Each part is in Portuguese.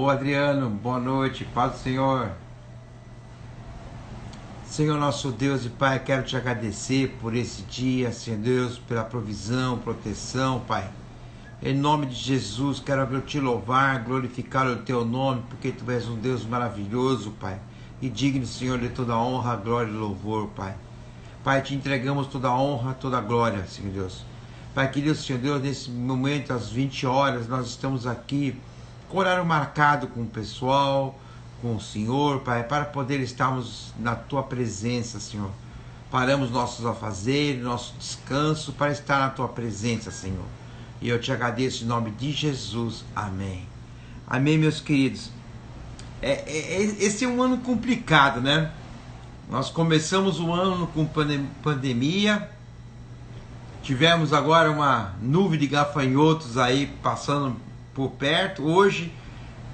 Ô Adriano, boa noite, paz do Senhor. Senhor nosso Deus e Pai, quero te agradecer por esse dia, Senhor Deus, pela provisão, proteção, Pai. Em nome de Jesus, quero te louvar, glorificar o teu nome, porque tu és um Deus maravilhoso, Pai. E digno, Senhor, de toda a honra, glória e louvor, Pai. Pai, te entregamos toda a honra, toda a glória, Senhor Deus. Pai querido, Senhor Deus, nesse momento, às 20 horas, nós estamos aqui com horário marcado com o pessoal, com o Senhor, Pai, para poder estarmos na Tua presença, Senhor. Paramos nossos afazeres, nosso descanso, para estar na Tua presença, Senhor. E eu te agradeço em nome de Jesus. Amém. Amém, meus queridos. Esse é um ano complicado, né? Nós começamos o ano com pandemia. Tivemos agora uma nuvem de gafanhotos aí passando por perto. Hoje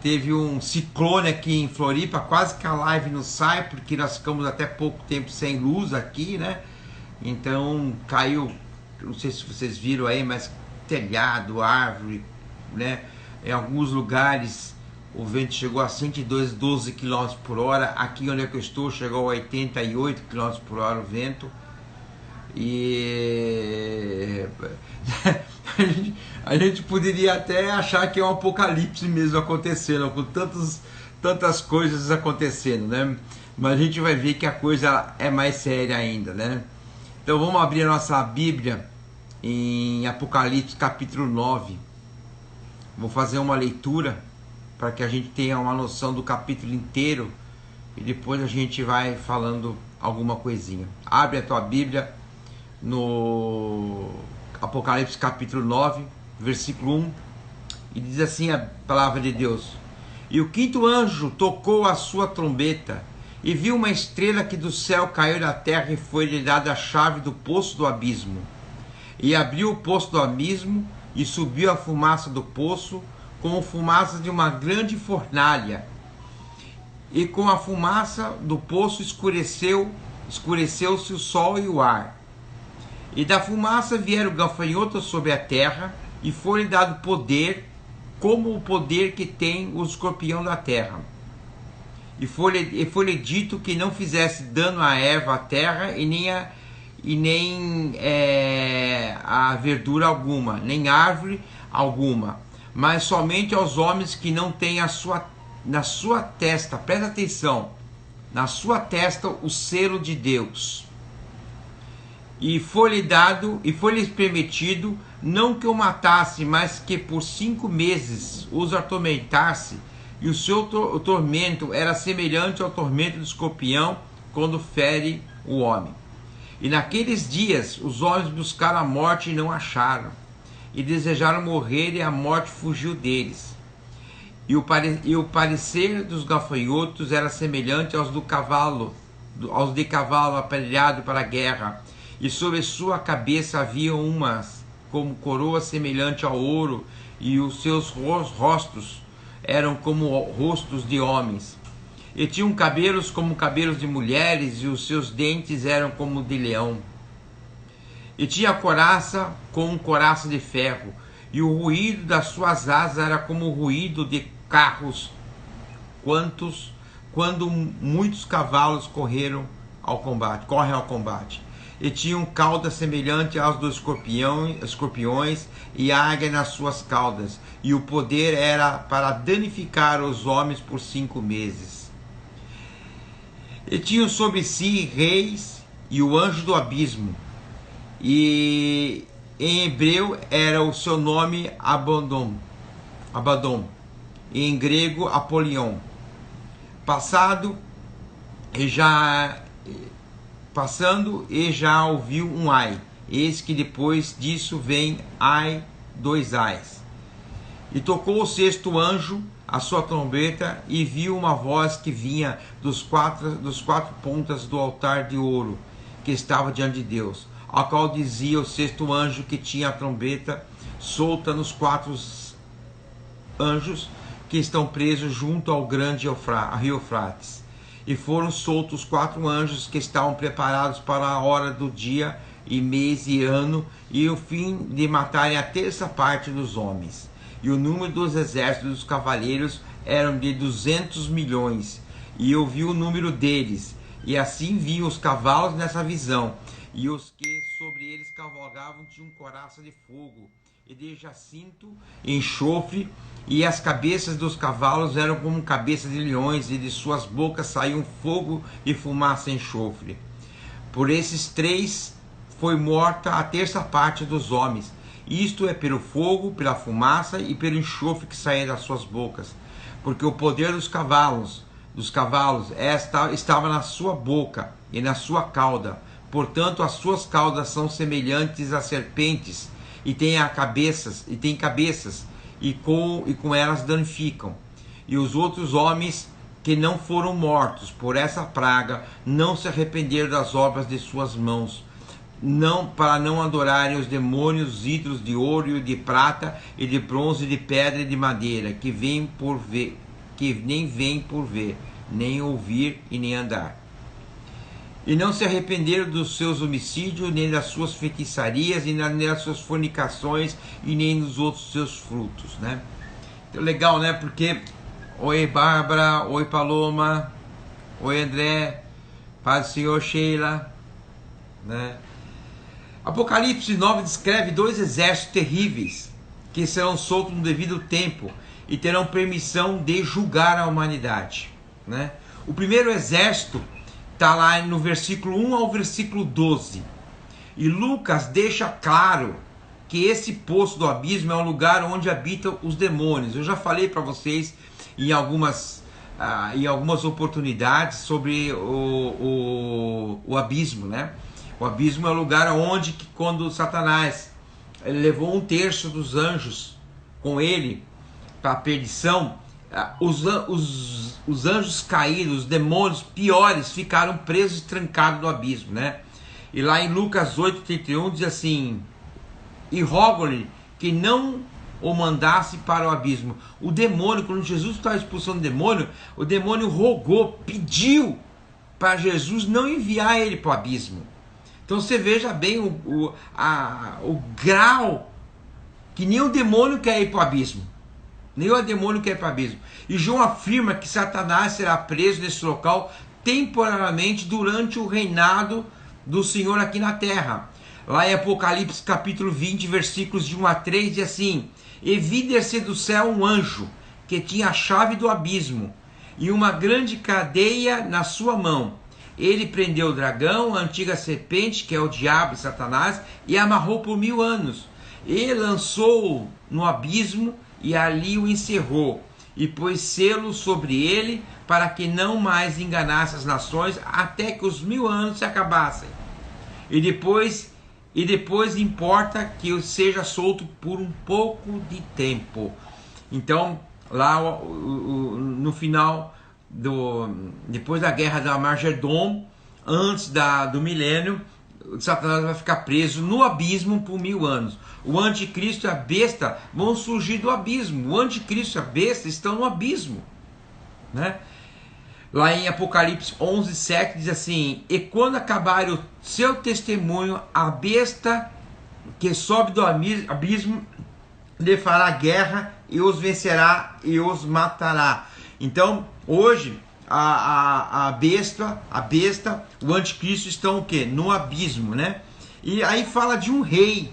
teve um ciclone aqui em Floripa, quase que a live não sai, porque nós ficamos até pouco tempo sem luz aqui, né? Então caiu, não sei se vocês viram aí, mas telhado, árvore, né? Em alguns lugares o vento chegou a 112 km por hora. Aqui onde é que eu estou chegou a 88 km por hora o vento. E a gente poderia até achar que é um apocalipse mesmo acontecendo, com tantas coisas acontecendo, né? Mas a gente vai ver que a coisa é mais séria ainda, né? Então vamos abrir a nossa Bíblia em Apocalipse capítulo 9. Vou fazer uma leitura para que a gente tenha uma noção do capítulo inteiro e depois a gente vai falando alguma coisinha. Abre a tua Bíblia no Apocalipse capítulo 9, versículo 1, e diz assim a palavra de Deus: E o quinto anjo tocou a sua trombeta, e viu uma estrela que do céu caiu na terra, e foi-lhe dada a chave do poço do abismo. E abriu o poço do abismo, e subiu a fumaça do poço, como fumaça de uma grande fornalha. E com a fumaça do poço escureceu-se o sol e o ar. E da fumaça vieram gafanhotos sobre a terra, e foi-lhe dado poder, como o poder que tem o escorpião da terra. E foi-lhe dito que não fizesse dano a erva, a terra, e nem a verdura alguma, nem árvore alguma, mas somente aos homens que não têm na sua testa, presta atenção, na sua testa o selo de Deus. E foi-lhes permitido não que o matasse, mas que por 5 meses os atormentasse, e o seu tormento era semelhante ao tormento do escorpião quando fere o homem. E naqueles dias os homens buscaram a morte e não acharam, e desejaram morrer, e a morte fugiu deles. E o parecer dos gafanhotos era semelhante aos de cavalo aparelhado para a guerra, e sobre sua cabeça havia umas como coroa semelhante ao ouro, e os seus rostos eram como rostos de homens. E tinham cabelos como cabelos de mulheres, e os seus dentes eram como de leão. E tinha coraça como coraça de ferro, e o ruído das suas asas era como o ruído de carros, quando muitos cavalos correm ao combate. E tinham caudas semelhantes às dos escorpiões, e águia nas suas caudas, e o poder era para danificar os homens por 5 meses. E tinham sobre si reis e o anjo do abismo, e em hebreu era o seu nome Abaddon, e em grego Apolion. Passando e já ouviu um ai. Eis que depois disso vem ai, 2 ais. E tocou o 6º anjo a sua trombeta, e viu uma voz que vinha dos quatro pontas do altar de ouro que estava diante de Deus, ao qual dizia o 6º anjo que tinha a trombeta solta nos 4 anjos que estão presos junto ao grande rio Eufrates. E foram soltos 4 anjos que estavam preparados para a hora do dia e mês e ano, e o fim de matarem a terça parte dos homens. E o número dos exércitos dos cavaleiros eram de 200 milhões, e eu vi o número deles, e assim vinham os cavalos nessa visão, e os que sobre eles cavalgavam tinham coraça de fogo, e de jacinto, enxofre, e as cabeças dos cavalos eram como cabeças de leões, e de suas bocas saíam fogo e fumaça e enxofre. Por esses três foi morta a terça parte dos homens, isto é, pelo fogo, pela fumaça e pelo enxofre que saía das suas bocas, porque o poder dos cavalos estava na sua boca e na sua cauda. Portanto, as suas caudas são semelhantes a serpentes e têm cabeças, e com elas danificam. E os outros homens que não foram mortos por essa praga não se arrependeram das obras de suas mãos, para não adorarem os demônios, ídolos de ouro e de prata e de bronze, de pedra e de madeira, que nem vêm por ver, nem ouvir e nem andar. E não se arrependeram dos seus homicídios, nem das suas feitiçarias, nem das suas fornicações, e nem dos outros seus frutos, né? Então, legal, né? Porque, oi Bárbara, oi Paloma, oi André, Paz do Senhor Sheila, né? Apocalipse 9 descreve dois exércitos terríveis, que serão soltos no devido tempo, e terão permissão de julgar a humanidade, né? O primeiro exército está lá no versículo 1 ao versículo 12. E Lucas deixa claro que esse poço do abismo é um lugar onde habitam os demônios. Eu já falei para vocês em algumas oportunidades sobre o abismo, né? O abismo é o lugar onde, quando Satanás levou 1/3 dos anjos com ele para a perdição, os anjos caídos, os demônios piores, ficaram presos e trancados no abismo, né? E lá em Lucas 8:31 diz assim: e rogo-lhe que não o mandasse para o abismo. O demônio, quando Jesus estava expulsando o demônio rogou, pediu para Jesus não enviar ele para o abismo. Então você veja bem o grau que nem o demônio quer ir para o abismo. Nem o demônio quer ir para o abismo. E João afirma que Satanás será preso nesse local temporariamente durante o reinado do Senhor aqui na terra. Lá em Apocalipse capítulo 20, versículos de 1 a 3, diz assim: e vi descer do céu um anjo que tinha a chave do abismo e uma grande cadeia na sua mão. Ele prendeu o dragão, a antiga serpente, que é o diabo e Satanás, e amarrou por 1000 anos. E lançou-o no abismo e ali o encerrou, e pôs selo sobre ele, para que não mais enganasse as nações, até que os 1000 anos se acabassem. E depois importa que eu seja solto por um pouco de tempo. Então, lá no final, depois da guerra da Armagedon, antes do milênio, Satanás vai ficar preso no abismo por 1000 anos. O anticristo e a besta vão surgir do abismo. O anticristo e a besta estão no abismo, né? Lá em Apocalipse 11:7 diz assim: e quando acabar o seu testemunho, a besta que sobe do abismo lhe fará guerra e os vencerá e os matará. Então, hoje, a besta, o anticristo estão o quê? No abismo, né? E aí fala de um rei,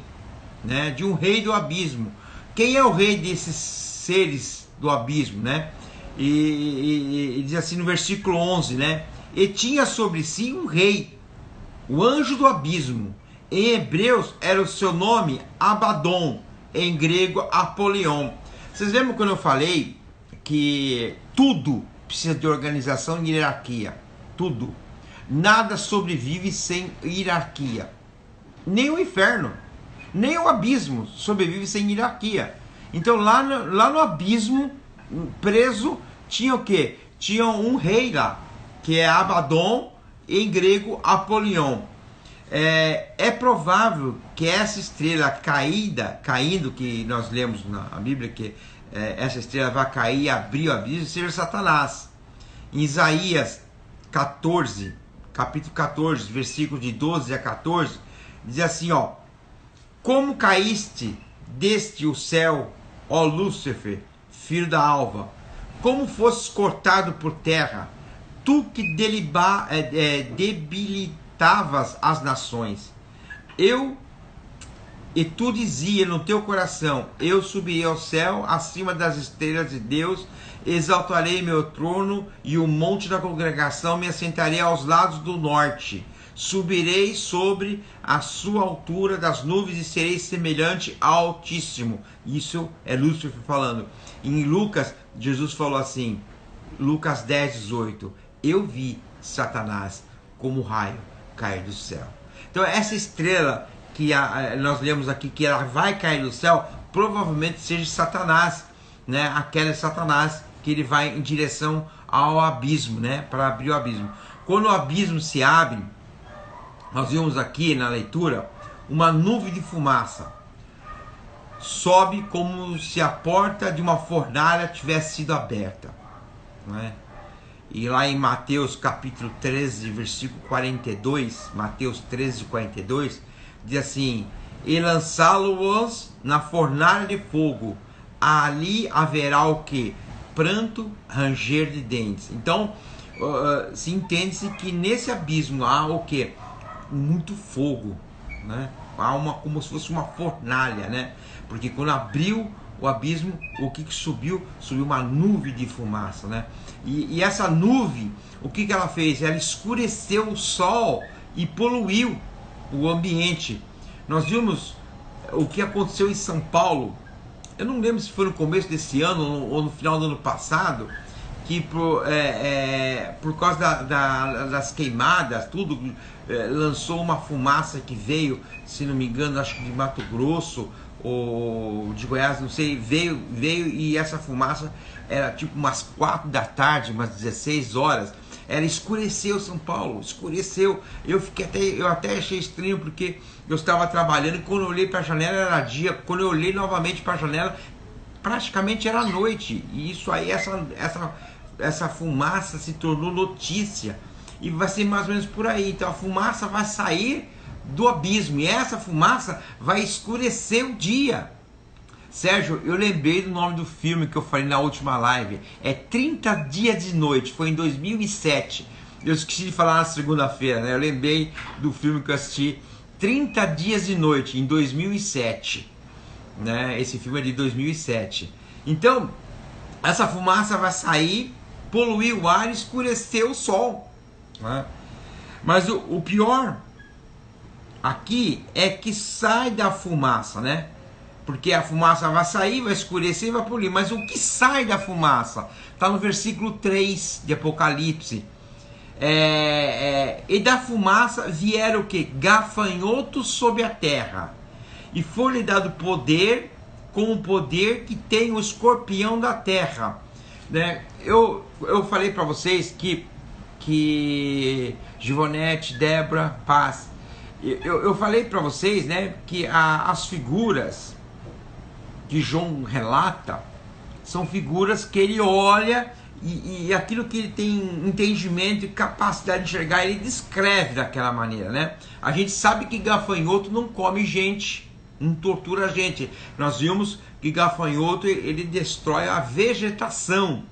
né? De um rei do abismo. Quem é o rei desses seres do abismo, né? E diz assim no versículo 11, né? E tinha sobre si um rei, o anjo do abismo. Em hebreus era o seu nome Abaddon, em grego Apolion. Vocês lembram quando eu falei que tudo precisa de organização e hierarquia? Tudo. Nada sobrevive sem hierarquia. Nem o inferno, nem o abismo sobrevive sem hierarquia. Então lá no abismo, preso, tinha o quê? Tinha um rei lá, que é Abaddon, em grego Apolion. É provável que essa estrela caindo, que nós lemos na Bíblia, que essa estrela vai cair e abrir o abismo, seja Satanás. Em Isaías 14, capítulo 14, versículos de 12 a 14, diz assim, ó: como caíste deste o céu, ó Lúcifer, filho da alva, como fosses cortado por terra, tu que debilitavas as nações. E tu dizia no teu coração: eu subirei ao céu, acima das estrelas de Deus, exaltarei meu trono e o monte da congregação me assentarei aos lados do norte. Subirei sobre a sua altura das nuvens e serei semelhante ao Altíssimo. Isso é Lúcifer falando. Em Lucas, Jesus falou assim, Lucas 10, 18: eu vi Satanás como raio cair do céu. Então essa estrela que nós lemos aqui, que ela vai cair do céu, provavelmente seja Satanás, né? Aquele Satanás que ele vai em direção ao abismo, né? Para abrir o abismo. Quando o abismo se abre, nós vimos aqui na leitura, uma nuvem de fumaça sobe como se a porta de uma fornalha tivesse sido aberta, né? E lá em Mateus capítulo 13, versículo 42, Mateus 13, 42, diz assim: e lançá-los na fornalha de fogo, ali haverá o que? Pranto, ranger de dentes. Então, se entende-se que nesse abismo há o que? Muito fogo, né? Há como se fosse uma fornalha, né? Porque quando abriu o abismo, o que subiu? Subiu uma nuvem de fumaça, né? E essa nuvem, o que ela fez? Ela escureceu o sol e poluiu o ambiente. Nós vimos o que aconteceu em São Paulo. Eu não lembro se foi no começo desse ano ou no final do ano passado, que por causa das queimadas, tudo lançou uma fumaça que veio, se não me engano, acho que de Mato Grosso ou de Goiás, não sei, veio e essa fumaça era tipo umas 4 da tarde, umas 16 horas. Ela escureceu São Paulo, escureceu. Eu até achei estranho, porque eu estava trabalhando e quando eu olhei para a janela era dia, quando eu olhei novamente para a janela, praticamente era noite. E isso aí, essa fumaça se tornou notícia. E vai ser mais ou menos por aí. Então a fumaça vai sair do abismo e essa fumaça vai escurecer o dia. Sérgio, eu lembrei do nome do filme que eu falei na última live. É 30 Dias de Noite, foi em 2007. Eu esqueci de falar na segunda-feira, né? Eu lembrei do filme que eu assisti, 30 Dias de Noite, em 2007. Né? Esse filme é de 2007. Então, essa fumaça vai sair, poluir o ar e escurecer o sol. Né? Mas o pior aqui é que sai da fumaça, né? Porque a fumaça vai sair, vai escurecer e vai poluir. Mas o que sai da fumaça? Está no versículo 3 de Apocalipse. E da fumaça vieram o que? Gafanhotos sobre a terra. E foi-lhe dado poder, com o poder que tem o escorpião da terra. Né? Eu falei para vocês que Givonete, Débora, Paz, eu falei para vocês, né, que as figuras que João relata são figuras que ele olha e aquilo que ele tem entendimento e capacidade de enxergar, ele descreve daquela maneira, né? A gente sabe que gafanhoto não come gente, não tortura a gente. Nós vimos que gafanhoto ele destrói a vegetação,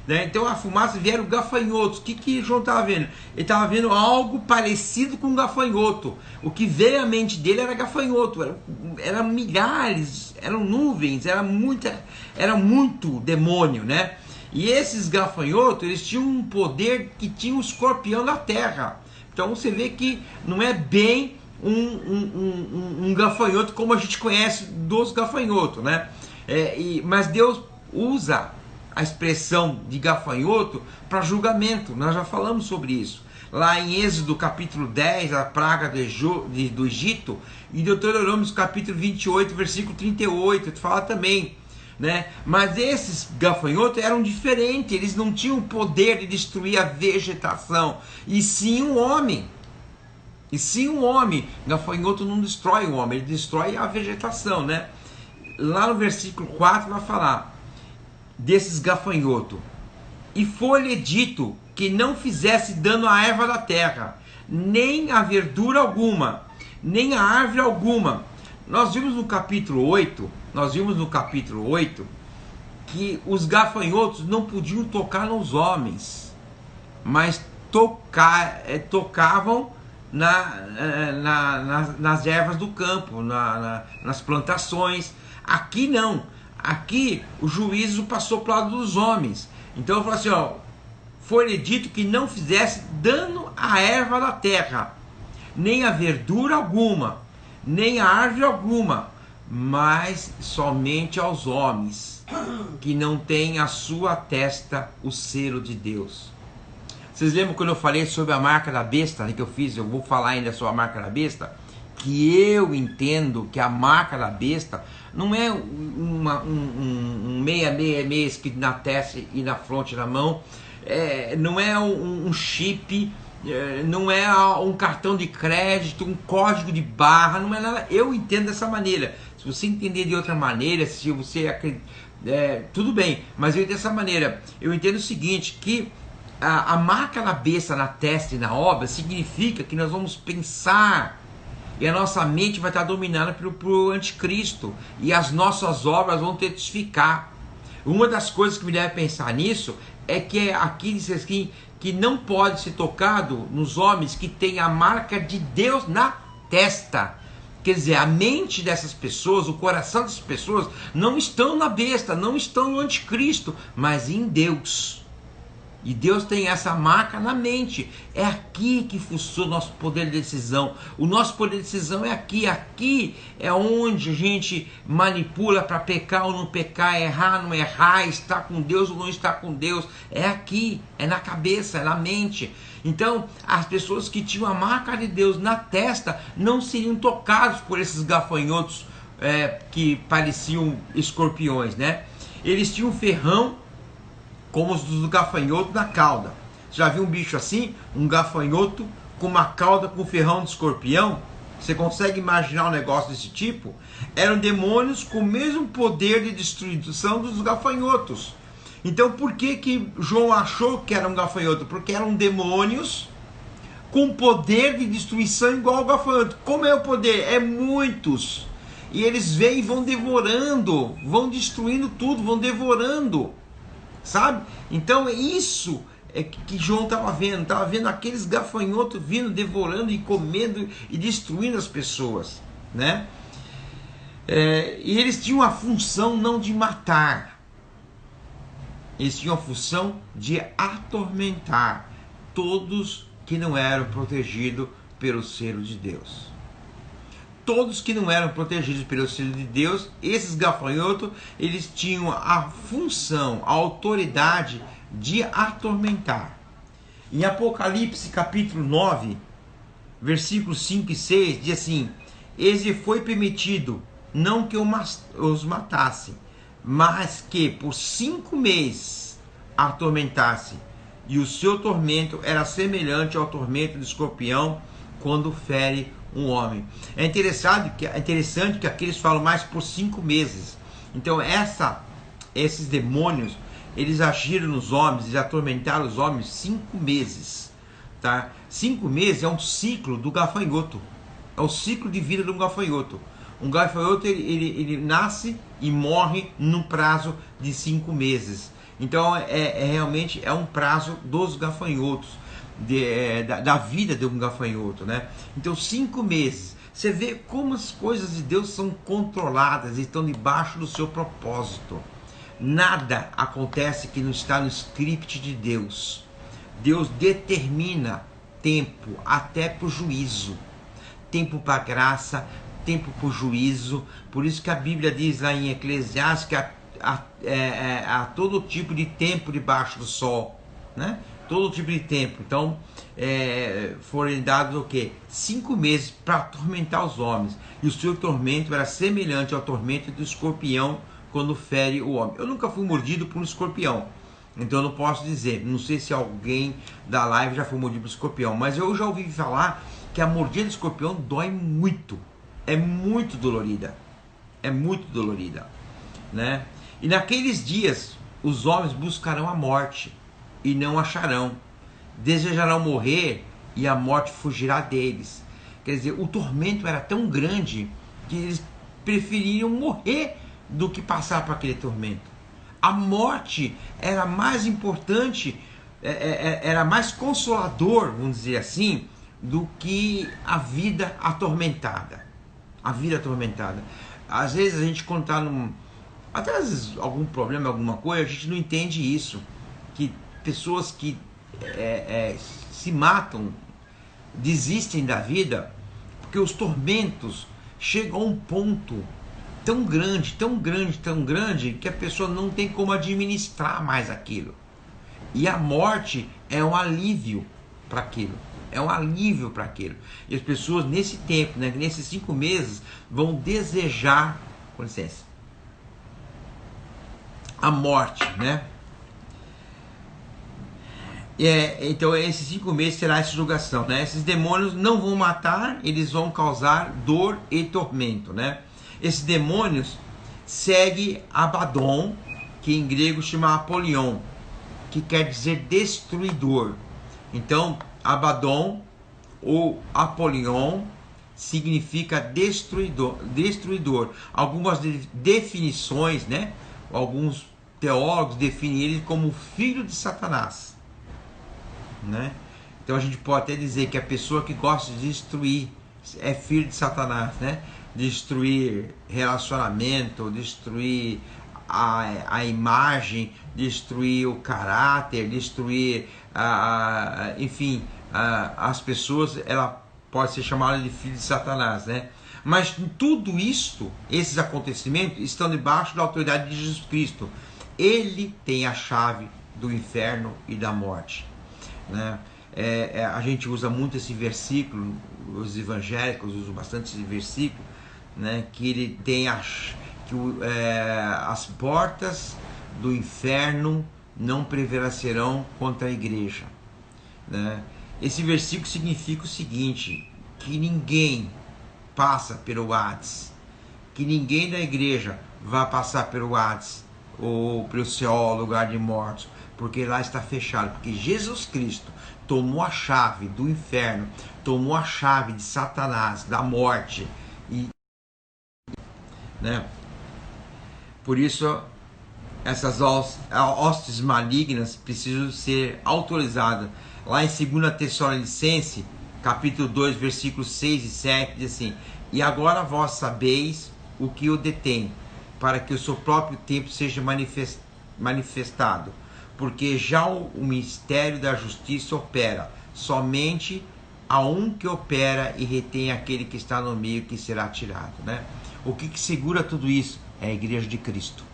né? Então a fumaça vieram gafanhotos. O que João estava vendo? Ele estava vendo algo parecido com gafanhoto. O que veio à mente dele era gafanhoto. Eram milhares, eram nuvens, era muito demônio, né? E esses gafanhotos, eles tinham um poder que tinha o escorpião da terra. Então você vê que não é bem um gafanhoto como a gente conhece dos gafanhotos, né? Mas Deus usa a expressão de gafanhoto para julgamento. Nós já falamos sobre isso. Lá em Êxodo capítulo 10, a praga do Egito, e Deuteronômio capítulo 28, versículo 38, fala também, né? Mas esses gafanhotos eram diferentes, eles não tinham o poder de destruir a vegetação, e sim um homem. Gafanhoto não destrói o homem, ele destrói a vegetação, né? Lá no versículo 4 vai falar desses gafanhotos: e foi-lhe dito que não fizesse dano à erva da terra, nem a verdura alguma, nem a árvore alguma. Nós vimos no capítulo 8 que os gafanhotos não podiam tocar nos homens, mas tocavam nas ervas do campo, nas plantações. Aqui não. Aqui o juízo passou para o lado dos homens. Então eu falo assim, ó, foi-lhe dito que não fizesse dano à erva da terra, nem a verdura alguma, nem a árvore alguma, mas somente aos homens que não têm a sua testa o selo de Deus. Vocês lembram quando eu falei sobre a marca da besta, né, que eu fiz? Eu vou falar ainda sobre a marca da besta. Que eu entendo que a marca da besta não é um 666 escrito na testa e na fronte na mão, não é um chip, não é um cartão de crédito, um código de barra, não é nada. Eu entendo dessa maneira. Se você entender de outra maneira, se você acredita, tudo bem, mas eu entendo dessa maneira. Eu entendo o seguinte, que a marca da besta na testa e na obra significa que nós vamos pensar e a nossa mente vai estar dominada pelo anticristo e as nossas obras vão testificar. Uma das coisas que me deve pensar nisso é que aqui diz assim, que não pode ser tocado nos homens que têm a marca de Deus na testa. Quer dizer, a mente dessas pessoas, o coração dessas pessoas não estão na besta, não estão no anticristo, mas em Deus. E Deus tem essa marca na mente. É aqui que funciona o nosso poder de decisão. O nosso poder de decisão é aqui. Aqui é onde a gente manipula para pecar ou não pecar, errar ou não errar, estar com Deus ou não estar com Deus. É aqui, é na cabeça, é na mente. Então, as pessoas que tinham a marca de Deus na testa não seriam tocados por esses gafanhotos que pareciam escorpiões, né? Eles tinham um ferrão como os do gafanhoto na cauda. Você já viu um bicho assim? Um gafanhoto com uma cauda com ferrão de escorpião? Você consegue imaginar um negócio desse tipo? Eram demônios com o mesmo poder de destruição dos gafanhotos. Então por que João achou que era um gafanhoto? Porque eram demônios com poder de destruição igual ao gafanhoto. Como é o poder? É muitos. E eles vêm e vão devorando, vão destruindo tudo, vão devorando. Sabe? Então isso é que João estava vendo aqueles gafanhotos vindo, devorando e comendo e destruindo as pessoas, né? E eles tinham a função não de matar, eles tinham a função de atormentar todos que não eram protegidos pelo selo de Deus. Todos que não eram protegidos pelo selo de Deus, esses gafanhotos, eles tinham a função, a autoridade de atormentar. Em Apocalipse capítulo 9, versículos 5 e 6, diz assim: eis foi permitido, não que os matasse, mas que por 5 meses atormentasse, e o seu tormento era semelhante ao tormento do escorpião quando fere um homem. É interessante que aqui eles falam mais por 5 meses. Então esses demônios, eles agiram nos homens, eles atormentaram os homens 5 meses. Tá? 5 meses é um ciclo do gafanhoto. É o ciclo de vida de um gafanhoto. Um gafanhoto ele nasce e morre no prazo de 5 meses. Então realmente é um prazo dos gafanhotos. Da vida de um gafanhoto, né? Então 5 meses. Você vê como as coisas de Deus são controladas e estão debaixo do seu propósito. Nada acontece que não está no script de Deus. Deus determina tempo até para o juízo, tempo para graça, tempo para o juízo. Por isso que a Bíblia diz lá em Eclesiastes que há todo tipo de tempo debaixo do sol, né? Todo tipo de tempo. Então foram dados o quê? 5 meses para atormentar os homens. E o seu tormento era semelhante ao tormento do escorpião quando fere o homem. Eu nunca fui mordido por um escorpião, então eu não posso dizer. Não sei se alguém da live já foi mordido por um escorpião, mas eu já ouvi falar que a mordida do escorpião dói muito. É muito dolorida. É muito dolorida, né? E naqueles dias os homens buscarão a morte e não acharão, desejarão morrer e a morte fugirá deles. Quer dizer, o tormento era tão grande que eles preferiam morrer do que passar por aquele tormento. A morte era mais importante, era mais consolador, vamos dizer assim, do que a vida atormentada. A vida atormentada. Às vezes a gente, quando está até às vezes algum problema, alguma coisa, a gente não entende isso. Que pessoas que se matam, desistem da vida, porque os tormentos chegam a um ponto tão grande, tão grande, tão grande, que a pessoa não tem como administrar mais aquilo. E a morte é um alívio para aquilo. É um alívio para aquilo. E as pessoas nesse tempo, né, nesses 5 meses, vão desejar, com licença, a morte, né? Então esses 5 meses será essa julgação, né? Esses demônios não vão matar, eles vão causar dor e tormento, né? Esses demônios seguem Abaddon, que em grego chama Apolion, que quer dizer destruidor. Então Abaddon ou Apolion significa destruidor. Algumas definições, né? Alguns teólogos definem ele como filho de Satanás, né? Então a gente pode até dizer que a pessoa que gosta de destruir é filho de Satanás, né? Destruir relacionamento, destruir a imagem, destruir o caráter, destruir enfim, as pessoas, ela pode ser chamada de filho de Satanás, né? Mas tudo isso, esses acontecimentos, estão debaixo da autoridade de Jesus Cristo. Ele tem a chave do inferno e da morte, né? A gente usa muito esse versículo, os evangélicos usam bastante esse versículo, né? Que ele tem as portas do inferno não prevalecerão contra a igreja, né? Esse versículo significa o seguinte: que ninguém passa pelo Hades, que ninguém da igreja vai passar pelo Hades ou pelo Seol, lugar de mortos, porque lá está fechado, porque Jesus Cristo tomou a chave do inferno, tomou a chave de Satanás, da morte, né? Por isso essas hostes malignas precisam ser autorizadas. Lá em 2 Tessalonicenses, capítulo 2, versículos 6 e 7, diz assim: e agora vós sabeis o que o detém, para que o seu próprio tempo seja manifestado, porque já o mistério da justiça opera, somente a um que opera e retém aquele que está no meio, que será tirado, né? O que segura tudo isso? É a igreja de Cristo.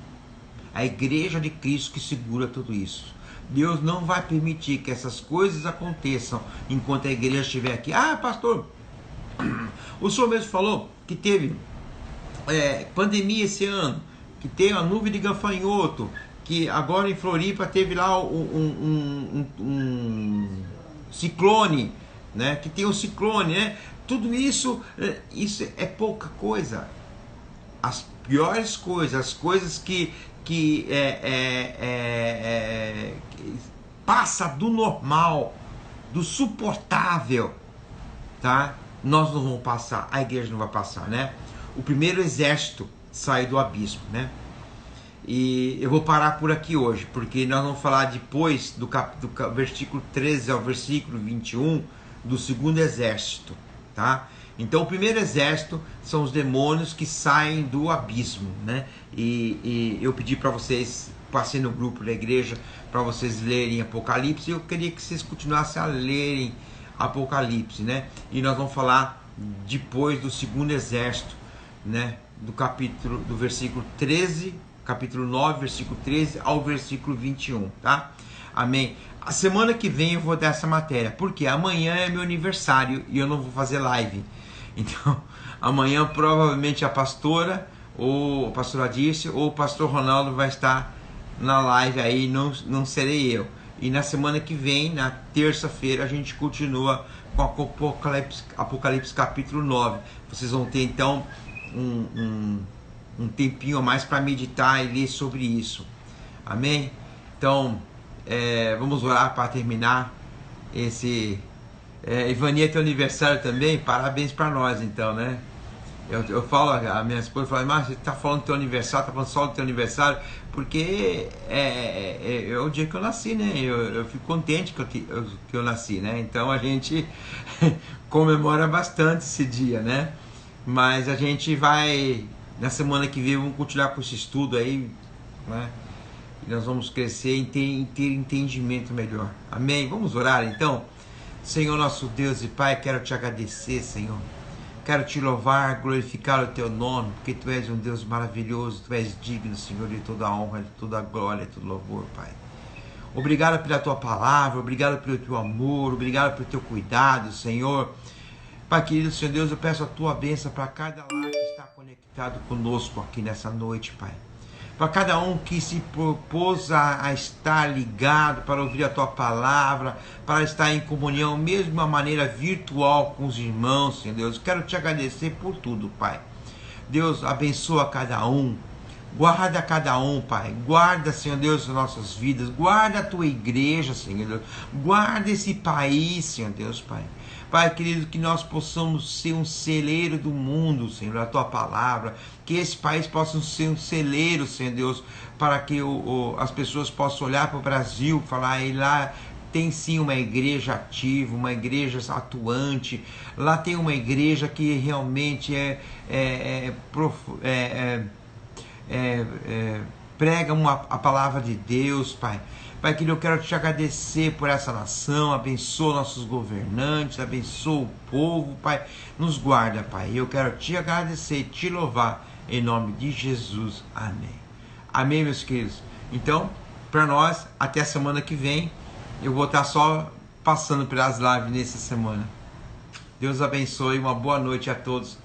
A igreja de Cristo que segura tudo isso. Deus não vai permitir que essas coisas aconteçam enquanto a igreja estiver aqui. Ah, pastor, o senhor mesmo falou que teve pandemia esse ano, que teve uma nuvem de gafanhoto, que agora em Floripa teve lá um ciclone, né? Que tem um ciclone, né? Tudo isso, isso é pouca coisa. As piores coisas, as coisas que passa do normal, do suportável, tá? Nós não vamos passar, a igreja não vai passar, né? O primeiro exército sai do abismo, né? E eu vou parar por aqui hoje, porque nós vamos falar depois do versículo 13 ao versículo 21 do segundo exército, tá? Então o primeiro exército são os demônios que saem do abismo, né? E eu pedi para vocês, passei no grupo da igreja para vocês lerem Apocalipse, e eu queria que vocês continuassem a lerem Apocalipse, né? E nós vamos falar depois do segundo exército, né? Do versículo 13, capítulo 9, versículo 13 ao versículo 21, tá? Amém. A semana que vem eu vou dar essa matéria, porque amanhã é meu aniversário e eu não vou fazer live. Então, amanhã provavelmente a pastora, ou a pastora Dirce, ou o pastor Ronaldo vai estar na live aí, não serei eu. E na semana que vem, na terça-feira, a gente continua com Apocalipse capítulo 9. Vocês vão ter então um tempinho a mais para meditar e ler sobre isso. Amém? Então, vamos orar para terminar esse... Ivania, teu aniversário também, parabéns para nós então, né? Eu falo, a minha esposa fala, mas você está falando do teu aniversário, está falando só do teu aniversário, porque é o dia que eu nasci, né? Eu fico contente que eu nasci, né? Então a gente comemora bastante esse dia, né? Mas a gente vai, na semana que vem, vamos continuar com esse estudo aí, né? E nós vamos crescer e ter entendimento melhor. Amém? Vamos orar então? Senhor nosso Deus e Pai, quero te agradecer, Senhor. Quero te louvar, glorificar o teu nome, porque tu és um Deus maravilhoso, tu és digno, Senhor, de toda a honra, de toda a glória, de todo louvor, Pai. Obrigado pela tua palavra, obrigado pelo teu amor, obrigado pelo teu cuidado, Senhor. Pai querido, Senhor Deus, eu peço a tua bênção para cada lar que está conectado conosco aqui nessa noite, Pai. Para cada um que se propôs a estar ligado para ouvir a tua palavra, para estar em comunhão, mesmo de uma maneira virtual com os irmãos, Senhor Deus. Quero te agradecer por tudo, Pai. Deus, abençoa cada um, guarda cada um, Pai. Guarda, Senhor Deus, as nossas vidas, guarda a tua igreja, Senhor Deus. Guarda esse país, Senhor Deus, Pai. Pai querido, que nós possamos ser um celeiro do mundo, Senhor, a tua palavra, que esse país possa ser um celeiro, Senhor Deus, para que as pessoas possam olhar para o Brasil e falar, e lá tem sim uma igreja ativa, uma igreja atuante, lá tem uma igreja que realmente prega a palavra de Deus, Pai. Pai querido, eu quero te agradecer por essa nação, abençoa nossos governantes, abençoa o povo, Pai, nos guarda, Pai. Eu quero te agradecer, te louvar, em nome de Jesus. Amém. Amém, meus queridos. Então, para nós, até a semana que vem, eu vou estar só passando pelas lives nessa semana. Deus abençoe, uma boa noite a todos.